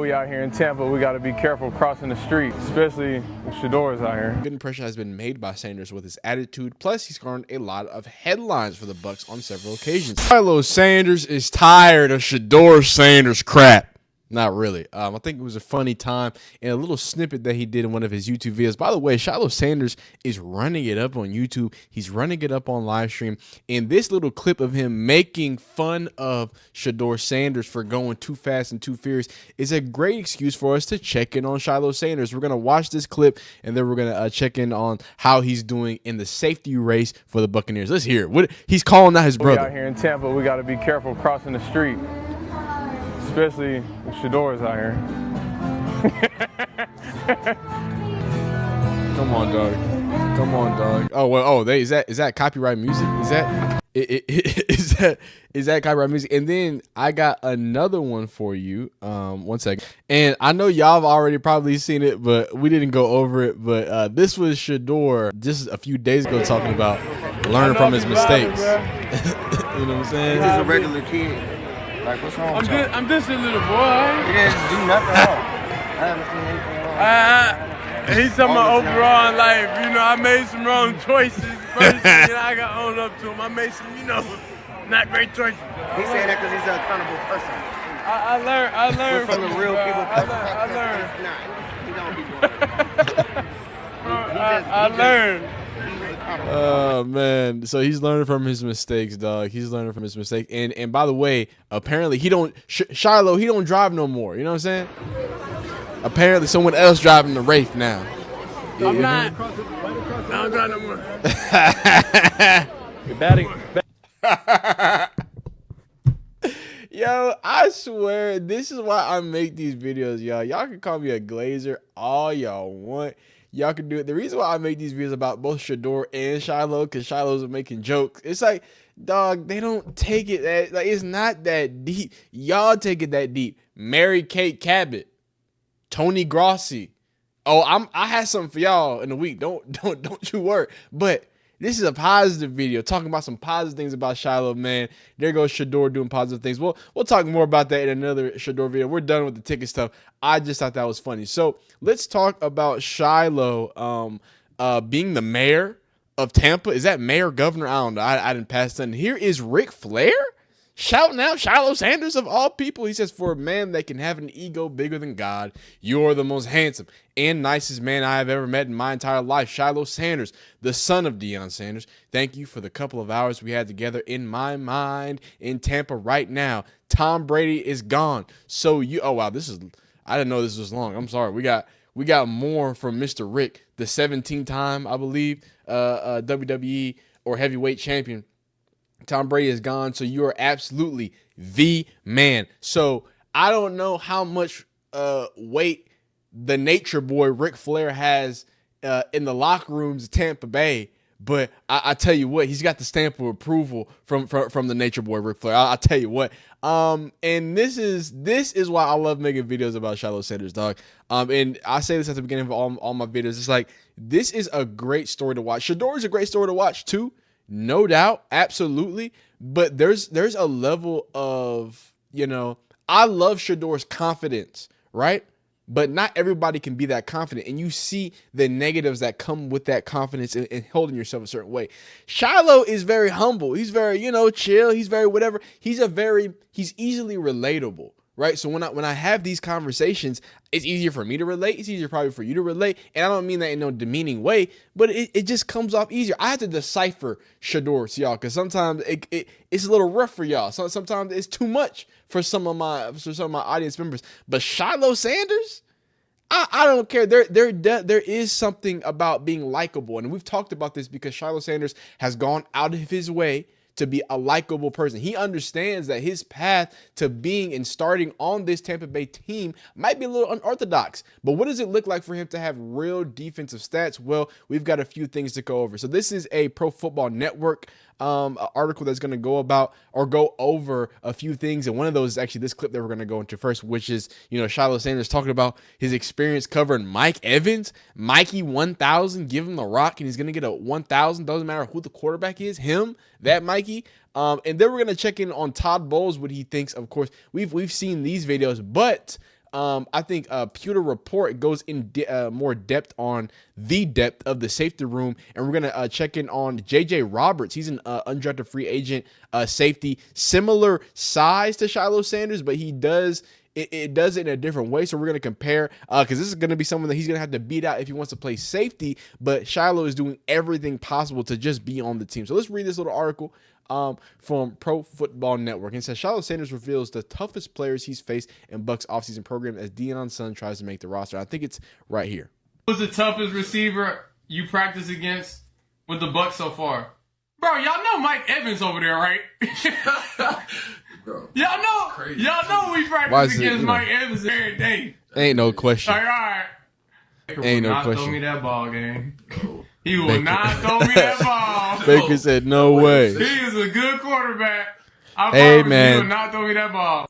we out here in Tampa, we got to be careful crossing the street, especially with Shedeur's out here. Good impression has been made by Sanders with his attitude. Plus, he's garnered a lot of headlines for the Bucs on several occasions. Shiloh Sanders is tired of Shedeur Sanders crap. Not really. I think it was a funny time and a little snippet that he did in one of his YouTube videos. By the way, Shiloh Sanders is running it up on YouTube. He's running it up on live stream. And this little clip of him making fun of Shedeur Sanders for going too fast and too furious is a great excuse for us to check in on Shiloh Sanders. We're going to watch this clip and then we're going to check in on how he's doing in the safety race for the Buccaneers. Let's hear it. What he's calling out his brother. We out here in Tampa, we got to be careful crossing the street, especially with Shedeur's out here. Come on, dog. Come on, dog. Oh well. Oh, is that copyright music? Is that copyright music? And then I got another one for you. 1 second. And I know y'all have already probably seen it, but we didn't go over it. But this was Shedeur just a few days ago talking about learning from his mistakes. You know what I'm saying? He's just a regular kid. Like, what's wrong with y'all? I'm just a little boy. He didn't do nothing wrong. I haven't seen anything wrong. He's talking about overall in life. You know, I made some wrong choices. First, I got owned up to him. I made some, not great choices. He's saying that because he's an accountable person. I learned from the real people. I learned. He don't be doing it. I learned. Oh man, so he's learning from his mistakes, dog. He's learning from his mistakes. And by the way, apparently he don't Shiloh, he don't drive no more. You know what I'm saying? Apparently someone else driving the Wraith now. I'm not. I don't drive no more. You're batting. Yo, I swear this is why I make these videos, y'all. Y'all can call me a glazer all y'all want. Y'all can do it. The reason why I make these videos about both Shedeur and Shiloh, because Shiloh's making jokes. It's like, dog, they don't take it that, like, it's not that deep. Y'all take it that deep. Mary Kate Cabot, Tony Grossi. Oh, I had something for y'all in the week. Don't you worry. But this is a positive video talking about some positive things about Shiloh, man. There goes Shedeur doing positive things. We'll talk more about that in another Shedeur video. We're done with the ticket stuff. I just thought that was funny. So let's talk about Shiloh being the mayor of Tampa. Is that mayor, governor? I don't know. I didn't pass that. Here is Ric Flair shouting out Shiloh Sanders of all people. He says, for a man that can have an ego bigger than God, you're the most handsome and nicest man I have ever met in my entire life. Shiloh Sanders, the son of Deion Sanders. Thank you for the couple of hours we had together in my mind in Tampa right now. Tom Brady is gone. So oh wow, I didn't know this was long. I'm sorry. We got more from Mr. Rick, the 17-time, I believe, WWE or heavyweight champion. Tom Brady is gone, so you are absolutely the man. So I don't know how much weight the nature boy Ric Flair has in the locker rooms of Tampa Bay, but I tell you what, he's got the stamp of approval from the nature boy Ric Flair. I'll tell you what. And this is why I love making videos about Shiloh Sanders, dog. And I say this at the beginning of all my videos. It's like, this is a great story to watch. Shedeur is a great story to watch too. No doubt, absolutely. But there's a level of, I love Shedeur's confidence, right? But not everybody can be that confident. And you see the negatives that come with that confidence and holding yourself a certain way. Shiloh is very humble. He's very, chill. He's very whatever. He's easily relatable, right? So when I have these conversations, it's easier for me to relate. It's easier probably for you to relate. And I don't mean that in no demeaning way, but it just comes off easier. I have to decipher Shedeur to y'all because sometimes it's a little rough for y'all. So sometimes it's too much for some of my audience members. But Shiloh Sanders, I don't care. There is something about being likable. And we've talked about this because Shiloh Sanders has gone out of his way to be a likable person. He understands that his path to being and starting on this Tampa Bay team might be a little unorthodox, but what does it look like for him to have real defensive stats? Well, we've got a few things to go over. So this is a Pro Football Network article that's going to go over a few things, and one of those is actually this clip that we're going to go into first, which is Shiloh Sanders talking about his experience covering Mike Evans. Mikey 1000, give him the rock and he's going to get a 1000. Doesn't matter who the quarterback is, him, that Mikey. And then we're going to check in on Todd Bowles, what he thinks. Of course, we've seen these videos, but I think Pewter Report goes in more depth on the depth of the safety room, and we're gonna check in on JJ Roberts. He's an undrafted free agent safety, similar size to Shiloh Sanders, but he does it does it in a different way. So we're going to compare because this is going to be someone that he's going to have to beat out if he wants to play safety. But Shiloh is doing everything possible to just be on the team. So let's read this little article from Pro Football Network. It says Shiloh Sanders reveals the toughest players he's faced in Bucs offseason program as Deion's son tries to make the roster. I think it's right here. Who's the toughest receiver you practice against with the Bucs so far? Bro, y'all know Mike Evans over there, right? Bro, y'all know we practice against Mike Evans every day. Ain't no question. All right. Ain't no question. Throw me that ball, gang. He will not throw me that ball. Baker said, no way. He is a good quarterback. I Hey, promise man. he will not throw me that ball.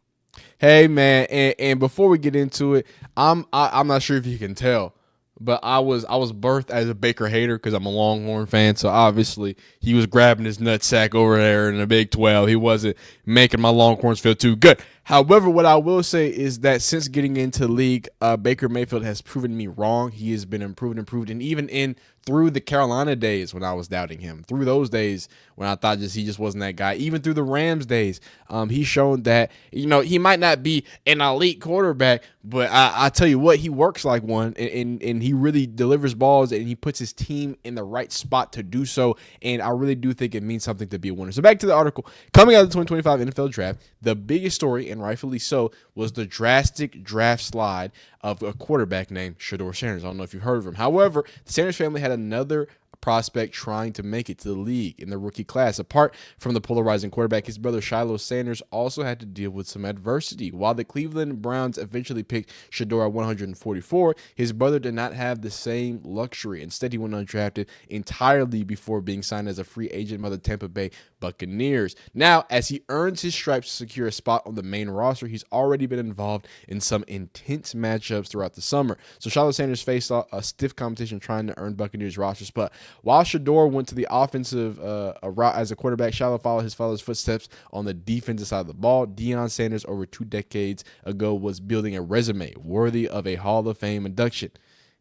Hey, man, and before we get into it, I'm not sure if you can tell, but I was birthed as a Baker hater because I'm a Longhorn fan. So obviously he was grabbing his nutsack over there in the Big 12. He wasn't making my Longhorns feel too good. However, what I will say is that since getting into the league, Baker Mayfield has proven me wrong. He has been improved, and even through the Carolina days when I was doubting him, through those days when I thought he just wasn't that guy, even through the Rams days, he's shown that, he might not be an elite quarterback, but I tell you what, he works like one, and he really delivers balls, and he puts his team in the right spot to do so, and I really do think it means something to be a winner. So back to the article. Coming out of the 2025 NFL Draft, the biggest story, and rightfully so, was the drastic draft slide of a quarterback named Shedeur Sanders. I don't know if you've heard of him. However, the Sanders family had another prospect trying to make it to the league in the rookie class. Apart from the polarizing quarterback, his brother Shiloh Sanders also had to deal with some adversity. While the Cleveland Browns eventually picked Shedeur at 144, his brother did not have the same luxury. Instead, he went undrafted entirely before being signed as a free agent by the Tampa Bay Buccaneers. Now, as he earns his stripes to secure a spot on the main roster, he's already been involved in some intense matchups throughout the summer. So Shiloh Sanders faced a stiff competition trying to earn Buccaneers roster spot. While Shedeur went to the offensive route as a quarterback, Shiloh followed his father's footsteps on the defensive side of the ball. Deion Sanders, over 2 decades ago, was building a resume worthy of a Hall of Fame induction.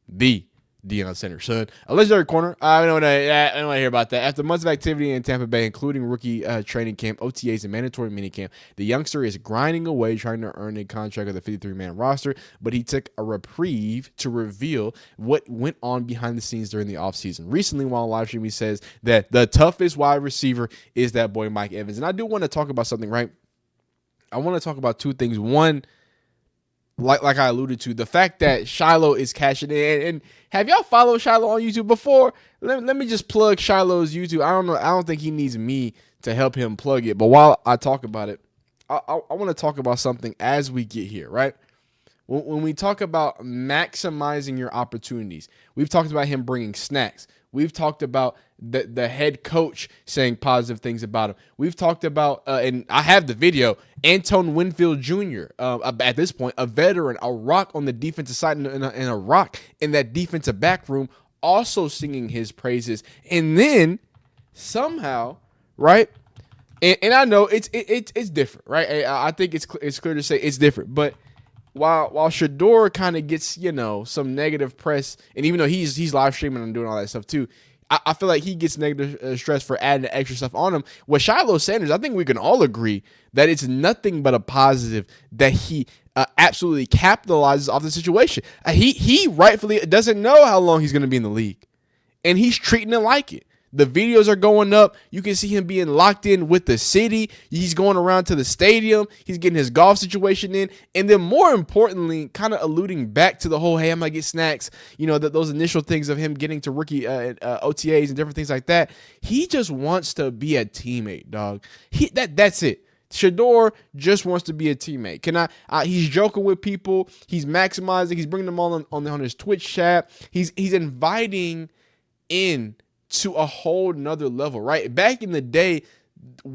The Deion Sanders' son, a legendary corner. I don't want to hear about that. After months of activity in Tampa Bay, including rookie training camp, OTAs, and mandatory minicamp, the youngster is grinding away trying to earn a contract of the 53-man roster, but he took a reprieve to reveal what went on behind the scenes during the offseason. Recently, while live stream, he says that the toughest wide receiver is that boy Mike Evans. And I do want to talk about something, right? I want to talk about 2 things. One, like I alluded to, the fact that Shiloh is cashing in. And have y'all followed Shiloh on YouTube before? Let me just plug Shiloh's YouTube. I don't know. I don't think he needs me to help him plug it. But while I talk about it, I want to talk about something as we get here, right? When we talk about maximizing your opportunities, we've talked about him bringing snacks. We've talked about the head coach saying positive things about him. We've talked about, and I have the video, Antoine Winfield Jr., at this point, a veteran, a rock on the defensive side, and a rock in that defensive back room, also singing his praises. And then somehow, right, and I know it's different, right? I think it's clear to say it's different, but while Shedeur kind of gets, some negative press, and even though he's live streaming and doing all that stuff too, I feel like he gets negative stress for adding the extra stuff on him. With Shiloh Sanders, I think we can all agree that it's nothing but a positive that he absolutely capitalizes off the situation. He rightfully doesn't know how long he's going to be in the league, and he's treating it like it. The videos are going up. You can see him being locked in with the city. He's going around to the stadium. He's getting his golf situation in. And then more importantly, kind of alluding back to the whole, hey, I'm going to get snacks, those initial things of him getting to rookie OTAs and different things like that. He just wants to be a teammate, dog. That's it. Shedeur just wants to be a teammate. He's joking with people. He's maximizing. He's bringing them all on his Twitch chat. He's inviting in to a whole nother level, right? Back in the day,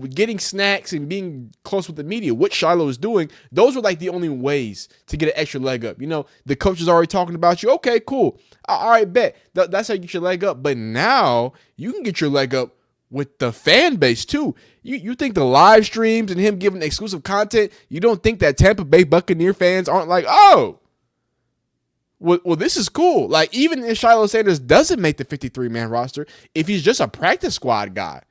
getting snacks and being close with the media, what Shiloh is doing, those were like the only ways to get an extra leg up. The coach is already talking about you. Okay, cool. All right, bet. That's how you get your leg up. But now you can get your leg up with the fan base too. You think the live streams and him giving exclusive content, you don't think that Tampa Bay Buccaneer fans aren't like, oh, well, this is cool. Like, even if Shiloh Sanders doesn't make the 53-man roster, if he's just a practice squad guy,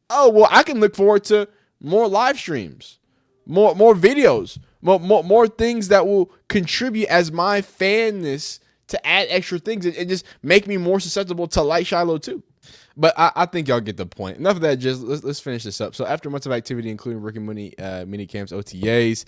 oh, well, I can look forward to more live streams, more videos, more things that will contribute as my fanness to add extra things and just make me more susceptible to like Shiloh too. But I think y'all get the point. Enough of that. Just let's finish this up. So after months of activity, including rookie mini camps, OTAs,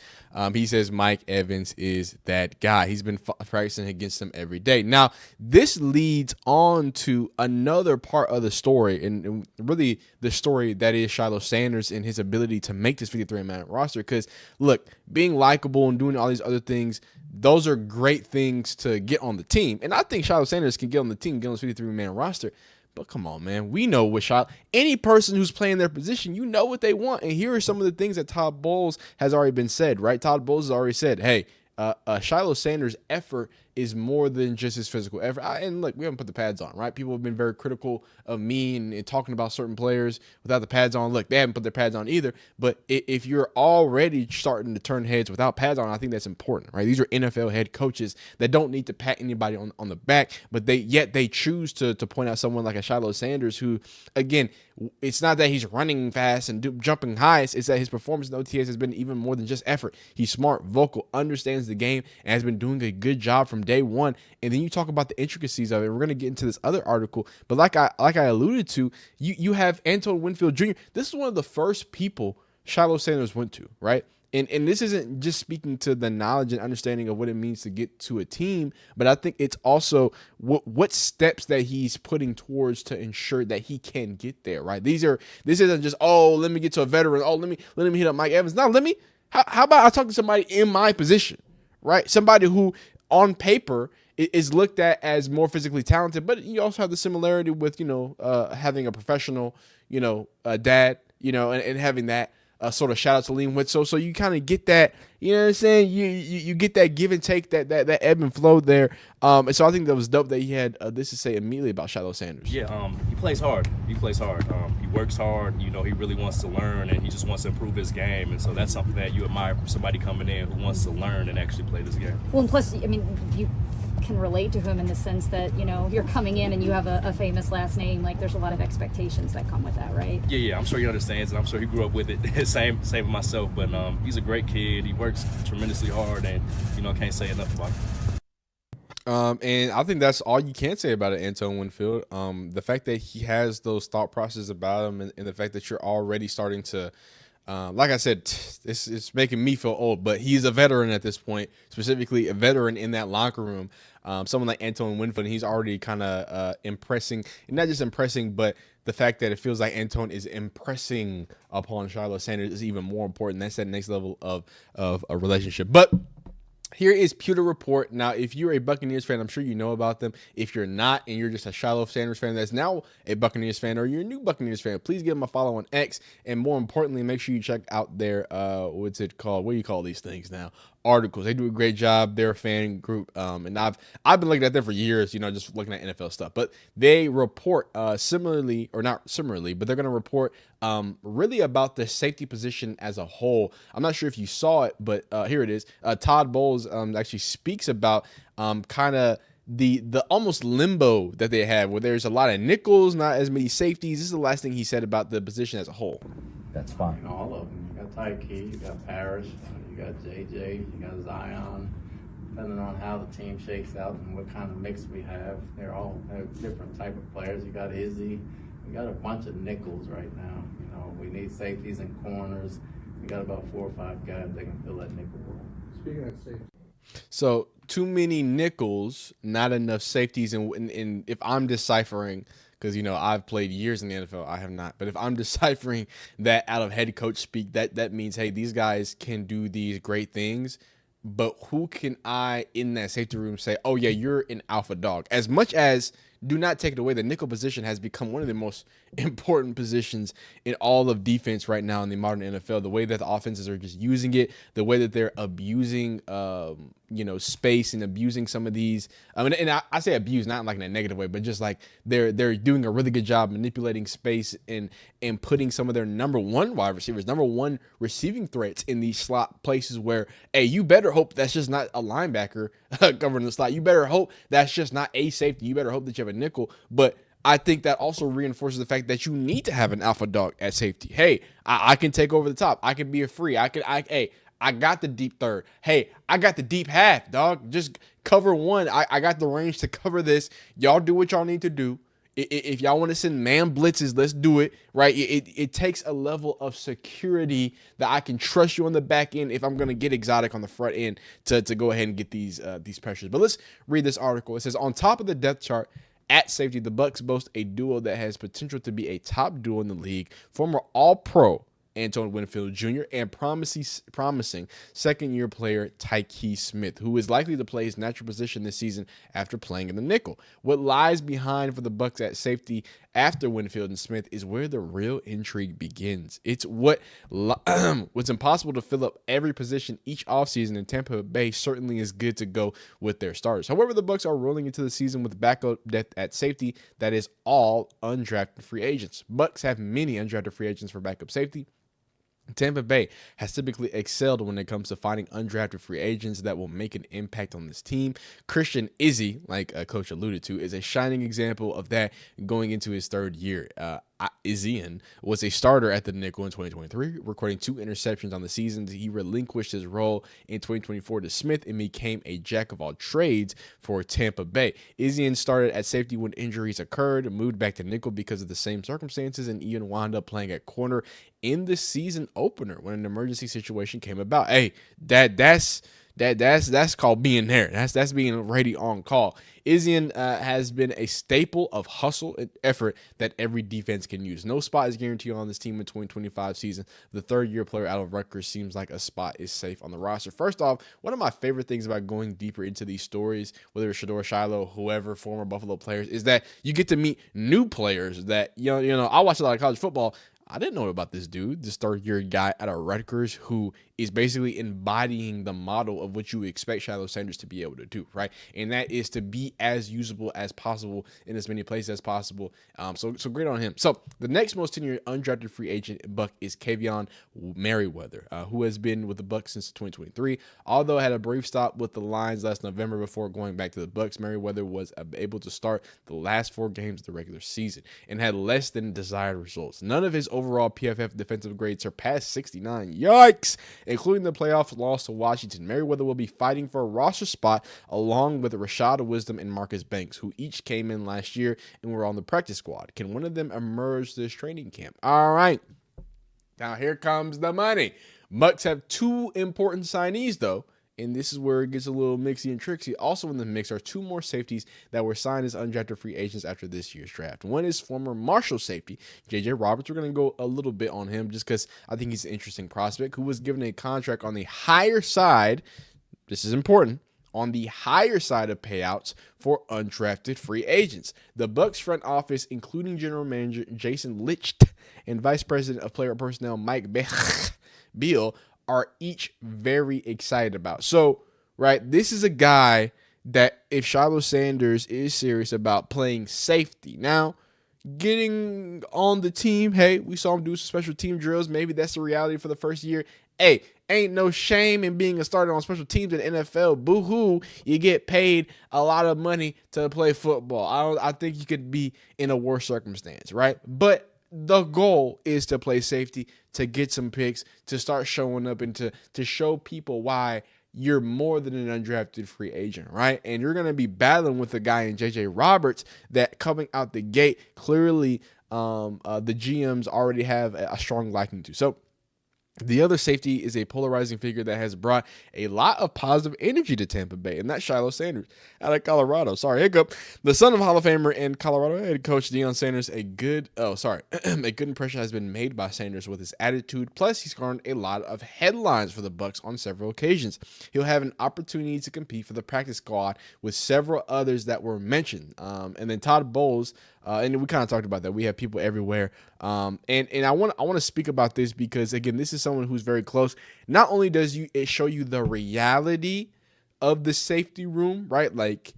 he says Mike Evans is that guy. He's been practicing against them every day. Now, this leads on to another part of the story, and really the story that is Shiloh Sanders and his ability to make this 53-man roster. Because, look, being likable and doing all these other things, those are great things to get on the team. And I think Shiloh Sanders can get on the team, get on this 53-man roster. But come on, man. We know what any person who's playing their position, you know what they want. And here are some of the things that Todd Bowles has already been said, right? Todd Bowles has already said, hey, Shiloh Sanders' effort is more than just his physical effort. And look, we haven't put the pads on, right? People have been very critical of me and talking about certain players without the pads on. Look, they haven't put their pads on either. But if you're already starting to turn heads without pads on, I think that's important, right? These are NFL head coaches that don't need to pat anybody on the back, but they choose to point out someone like a Shiloh Sanders who, again, it's not that he's running fast and jumping high. It's that his performance in OTAs has been even more than just effort. He's smart, vocal, understands the game, and has been doing a good job from day one. And then you talk about the intricacies of it. We're going to get into this other article, but like I alluded to, you have Antoine Winfield Jr. This is one of the first people Shiloh Sanders went to, right? And this isn't just speaking to the knowledge and understanding of what it means to get to a team, but I think it's also what steps that he's putting towards to ensure that he can get there, right? This isn't just, oh, let me get to a veteran. Oh, let me hit up Mike Evans. No, how about I talk to somebody in my position, right? Somebody who on paper is looked at as more physically talented, but you also have the similarity with, having a professional, dad, and having that sort of shout out to lean with. So you kind of get that, you know what I'm saying? You get that give and take, that ebb and flow there. And so I think that was dope that he had this to say immediately about Shiloh Sanders. Yeah, he plays hard. He works hard. He really wants to learn, and he just wants to improve his game. And so that's something that you admire from somebody coming in who wants to learn and actually play this game. Well, and plus, I mean, you can relate to him in the sense that, you're coming in and you have a famous last name. Like, there's a lot of expectations that come with that, right? Yeah, I'm sure he understands, and I'm sure he grew up with it. same with myself, but he's a great kid. He works tremendously hard, and can't say enough about him. And I think that's all you can say about it, Antoine Winfield. The fact that he has those thought processes about him, and the fact that you're already starting to, like I said, it's making me feel old, but he's a veteran at this point, specifically a veteran in that locker room. Someone like Antoine Winfield, he's already kind of impressing, and not just impressing, but the fact that it feels like Antoine is impressing upon Shiloh Sanders is even more important. That's that next level of a relationship. But here is Pewter Report. Now, if you're a Buccaneers fan, I'm sure you know about them. If you're not, and you're just a Shiloh Sanders fan that's now a Buccaneers fan, or you're a new Buccaneers fan, please give them a follow on X. And more importantly, make sure you check out their, what's it called? What do you call these things now? Articles. They do a great job. They're a fan group. And I've been looking at them for years, just looking at NFL stuff. But they report similarly, or not similarly, but they're going to report really about the safety position as a whole. I'm not sure if you saw it, but here it is. Todd Bowles actually speaks about kind of the almost limbo that they have, where there's a lot of nickels, not as many safeties. This is the last thing he said about the position as a whole. That's fine. All of them. You got Tyke, you got Parrish, you got JJ, you got Zion. Depending on how the team shakes out and what kind of mix we have, they're different type of players. You got Izzy. We got a bunch of nickels right now. We need safeties and corners. We got about 4 or 5 guys that can fill that nickel role. Speaking of safety. So too many nickels, not enough safeties. And if I'm deciphering, because, I've played years in the NFL, I have not. But if I'm deciphering that out of head coach speak, that means, hey, these guys can do these great things. But who can I in that safety room say, oh, yeah, you're an alpha dog? As much as do not take it away. The nickel position has become one of the most important positions in all of defense right now in the modern NFL. The way that the offenses are just using it, the way that they're abusing, space and abusing some of these. I mean, and I say abuse not like in a negative way, but just like they're doing a really good job manipulating space and putting some of their number one wide receivers, number one receiving threats in these slot places where, hey, you better hope that's just not a linebacker covering the slot. You better hope that's just not a safety. You better hope that you have a nickel. But I think that also reinforces the fact that you need to have an alpha dog at safety. Hey, I can take over the top. I can be a free. I got the deep third. Hey, I got the deep half, dog. Just cover one. I got the range to cover this. Y'all do what y'all need to do. If y'all want to send man blitzes, let's do it, right? It takes a level of security that I can trust you on the back end if I'm going to get exotic on the front end to go ahead and get these pressures. But let's read this article. It says, on top of the depth chart, at safety, the Bucs boast a duo that has potential to be a top duo in the league. Former All-Pro Antoine Winfield Jr. and promising second-year player Tyke Smith, who is likely to play his natural position this season after playing in the nickel. What lies behind for the Bucs at safety after Winfield and Smith is where the real intrigue begins. It's what's impossible to fill up every position each offseason, and Tampa Bay certainly is good to go with their starters. However, the Bucs are rolling into the season with backup depth at safety that is all undrafted free agents. Bucs have many undrafted free agents for backup safety. Tampa Bay has typically excelled when it comes to finding undrafted free agents that will make an impact on this team. Christian Izzy, like Coach alluded to, is a shining example of that going into his third year. Izzian was a starter at the nickel in 2023, recording 2 interceptions on the season. He relinquished his role in 2024 to Smith and became a jack of all trades for Tampa Bay. Izzian started at safety when injuries occurred, moved back to nickel because of the same circumstances, and Ian wound up playing at corner in the season opener when an emergency situation came about. Hey, that's called being there. That's being ready on call. Izzian has been a staple of hustle and effort that every defense can use. No spot is guaranteed on this team in 2025 season. The third-year player out of Rutgers seems like a spot is safe on the roster. First off, one of my favorite things about going deeper into these stories, whether it's Shedeur, Shiloh, whoever, former Buffalo players, is that you get to meet new players that, you know, I watch a lot of college football. I didn't know about this dude, this third-year guy out of Rutgers who is basically embodying the model of what you expect Shiloh Sanders to be able to do, right? And that is to be as usable as possible in as many places as possible. So great on him. So the next most tenured undrafted free agent Buck is Kavion Merriweather, who has been with the Bucs since 2023. Although had a brief stop with the Lions last November before going back to the Bucs, Merriweather was able to start the last 4 games of the regular season and had less than desired results. None of his overall PFF defensive grade surpassed 69. Yikes! Including the playoff loss to Washington. Merriweather will be fighting for a roster spot along with Rashad Wisdom and Marcus Banks, who each came in last year and were on the practice squad. Can one of them emerge this training camp? All right. Now here comes the money. Bucs have 2 important signees, though. And this is where it gets a little mixy and tricksy. Also in the mix are 2 more safeties that were signed as undrafted free agents after this year's draft. One is former Marshall safety, J.J. Roberts. We're going to go a little bit on him just because I think he's an interesting prospect who was given a contract on the higher side. This is important. On the higher side of payouts for undrafted free agents. The Bucs front office, including general manager Jason Licht and vice president of player personnel Mike Beal, are each very excited about. So, right, this is a guy that if Shiloh Sanders is serious about playing safety, now getting on the team, hey, we saw him do some special team drills. Maybe that's the reality for the first year. Hey, ain't no shame in being a starter on special teams in the NFL. Boo-hoo, you get paid a lot of money to play football. I think you could be in a worse circumstance, right? But the goal is to play safety, to get some picks, to start showing up, and to show people why you're more than an undrafted free agent, right? And you're going to be battling with a guy in J.J. Roberts that coming out the gate, clearly the GMs already have a strong liking to. So The other safety is a polarizing figure that has brought a lot of positive energy to Tampa Bay, and that's Shiloh Sanders out of Colorado. Sorry, hiccup. The son of Hall of Famer and Colorado head coach Deion Sanders, a good impression has been made by Sanders with his attitude. Plus, he's garnered a lot of headlines for the Bucks on several occasions. He'll have an opportunity to compete for the practice squad with several others that were mentioned. And then Todd Bowles, and we kind of talked about that. We have people everywhere. And I want to speak about this because, again, this is someone who's very close. Not only does it show you the reality of the safety room, right? Like,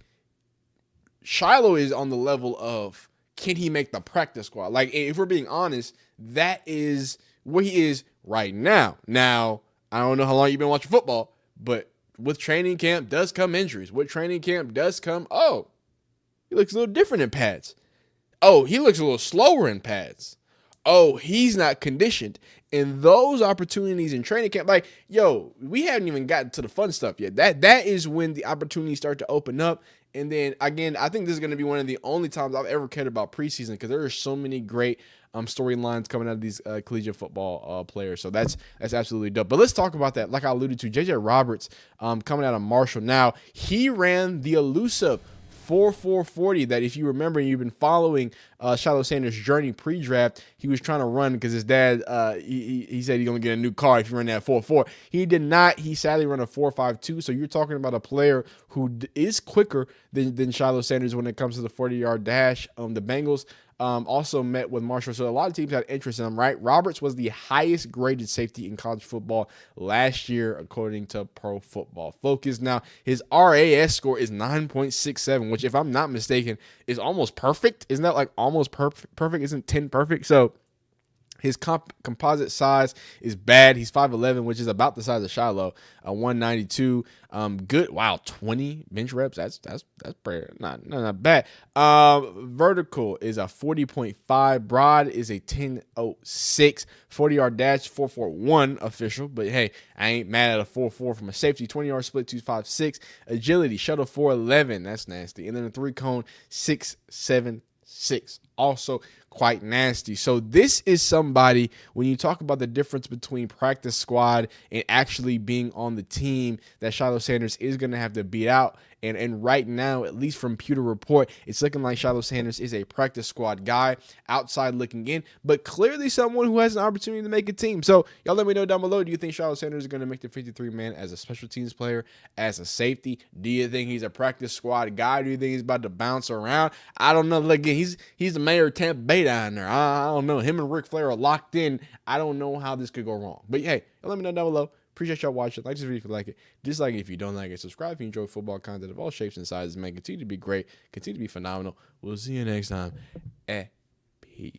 Shiloh is on the level of, can he make the practice squad? Like, if we're being honest, that is where he is right now. Now, I don't know how long you've been watching football, but with training camp does come injuries. With training camp does come, he looks a little different in pads. Oh, he looks a little slower in pads. Oh, he's not conditioned. And those opportunities in training camp, like, we haven't even gotten to the fun stuff yet. That is when the opportunities start to open up. And then, again, I think this is going to be one of the only times I've ever cared about preseason because there are so many great storylines coming out of these collegiate football players. So that's absolutely dope. But let's talk about that. Like I alluded to, J.J. Roberts coming out of Marshall. Now, he ran the elusive 4.40 that, if you remember, you've been following Shiloh Sanders' journey pre-draft, he was trying to run because his dad, he said he's going to get a new car if you run that 4.4. He did not. He sadly ran a 4.52. So you're talking about a player who is quicker than Shiloh Sanders when it comes to the 40-yard dash. The Bengals also met with Marshall. So a lot of teams had interest in him, right? Roberts was the highest graded safety in college football last year, according to Pro Football Focus. Now, his RAS score is 9.67, which, if I'm not mistaken, is almost perfect. Isn't that like almost perfect? Isn't 10 perfect? So his composite size is bad. He's 5'11", which is about the size of Shiloh. 192. Good. Wow, 20 bench reps. That's pretty not bad. Vertical is a 40.5. Broad is a 10.06. 40-yard dash 4.41 official. But hey, I ain't mad at a 4.4 from a safety. 20-yard split 2.56. Agility shuttle 4.11. That's nasty. And then a 3-cone 6.76. Also quite nasty. So this is somebody, when you talk about the difference between practice squad and actually being on the team, that Shiloh Sanders is going to have to beat out. And right now, at least from Pewter Report, it's looking like Shiloh Sanders is a practice squad guy, outside looking in, but clearly someone who has an opportunity to make a team. So y'all let me know down below, do you think Shiloh Sanders is going to make the 53-man as a special teams player, as a safety? Do you think he's a practice squad guy? Do you think he's about to bounce around? I don't know. Look, he's the mayor of Tampa Bay down there. I don't know. Him and Ric Flair are locked in. I don't know how this could go wrong. But hey, y'all let me know down below. Appreciate y'all watching. Like this video if you like it. Dislike it if you don't like it. Subscribe if you enjoy football content of all shapes and sizes. Man, continue to be great. Continue to be phenomenal. We'll see you next time. Peace.